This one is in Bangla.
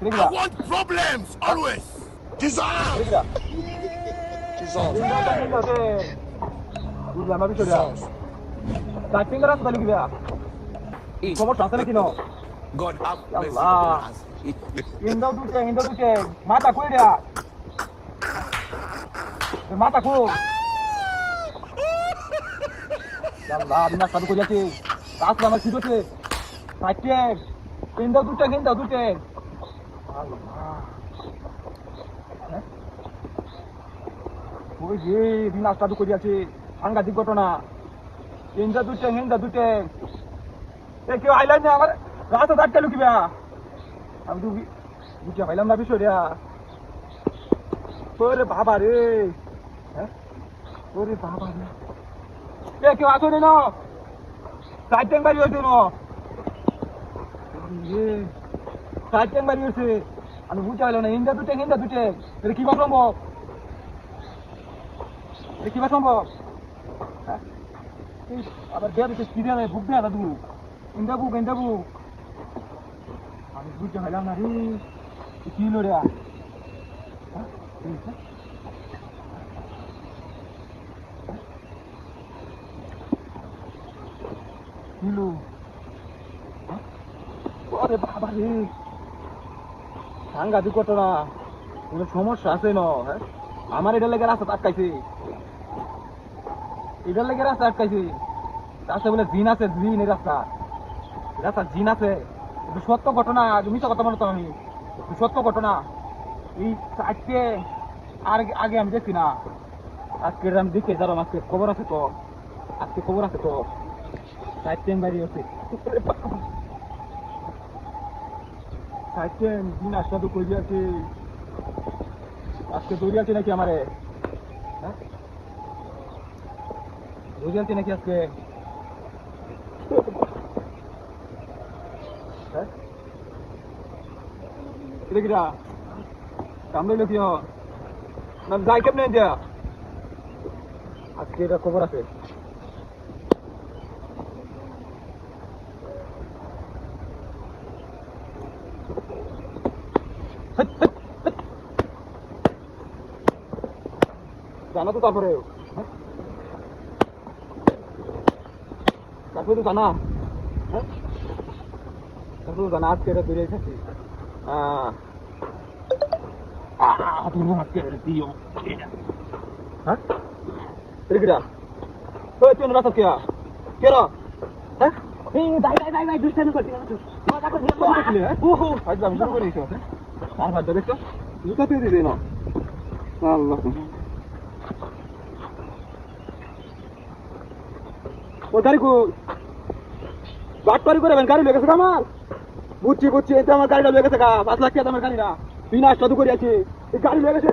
I want problems always. Dissolve. Dissolve. God have mercy upon us. মাথা খুব বিনাশ চালু করিয়াছে রাস্তা আমার ঠিক আছে সাইটে কেন্দাও দুটে ওই যে বিনাশ চালু করিয়াছে সাংঘাতিক ঘটনা কেন্দা দুটে কেউ আইলাম না আমার রাস্তা আটকে লুকিবা আমি তো বুঝতে পাইলাম না বিষয়টা ওরে বাবা রে ওরে বাবা রে কেউ আসো না সাইড ট্যাঙ্ক বাড়ি হয়েছে সাইড ট্যাঙ্ক বাড়ি হয়েছে আমি বুঝতে পারলাম না হিন্দা দুটে এটা কিবা সম্ভব আবার দেয়া দিতে স্পিডে বুক দেয়া দাদু ইন্দা বুক আমি বুঝতে পারলাম না রে কি হলো রে Hilo. Oরে বাবা রে সাংঘাতিক ঘটনা কোনো সমস্যা আছে না হ্যাঁ আমার এটা লেগে রাস্তা আটকাইছে রাস্তা বলে জিন আছে জিন এই রাস্তা জিন আছে সত্য ঘটনা মিথ্যা কথা বলতো আমি সত্য ঘটনা এই আজকে আর আগে আমি দেখছি না আজকে আমি দেখে যাবো আজকে খবর আছে তো সাইড ট্যাঙ্ক বাড়ি হচ্ছে সাইড ট্যাঙ্ক দিন আসটা তো কই আছে আজকে দৌড়ি আছে নাকি আমারে হ্যাঁ দৌড়ি আছে নাকি আজকে হ্যাঁ এটা কিরা কামড়ে কি না যাই কেমনে যা আজকে এটা খবর আছে জানা তো তারপরে তো জানা আজকে এটা বেরিয়ে থাকি রাস্তা কে কেরা হ্যাঁ ভাই দুষ্টামি করছি আমি শুরু করে দিয়েছি আর ভাই দেখছো জুতা পেয়ে দিদি না আল্লাহ ও গাড়ি বাটপারি করে গাড়ি লেগেছে আমার বুঝছি এটা আমার গাড়িটা লেগেছে 5 লাখ টাকা আমার গাড়ি না বিনাশ সাধু করে আছে এই গাড়ি লেগেছে